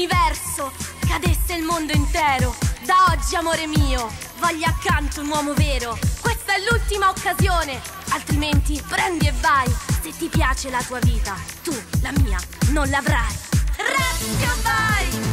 l'universo cadesse il mondo intero. Da oggi, amore mio, voglio accanto un uomo vero. Questa è l'ultima occasione, altrimenti prendi e vai. Se ti piace la tua vita, tu la mia non l'avrai. Rockabye!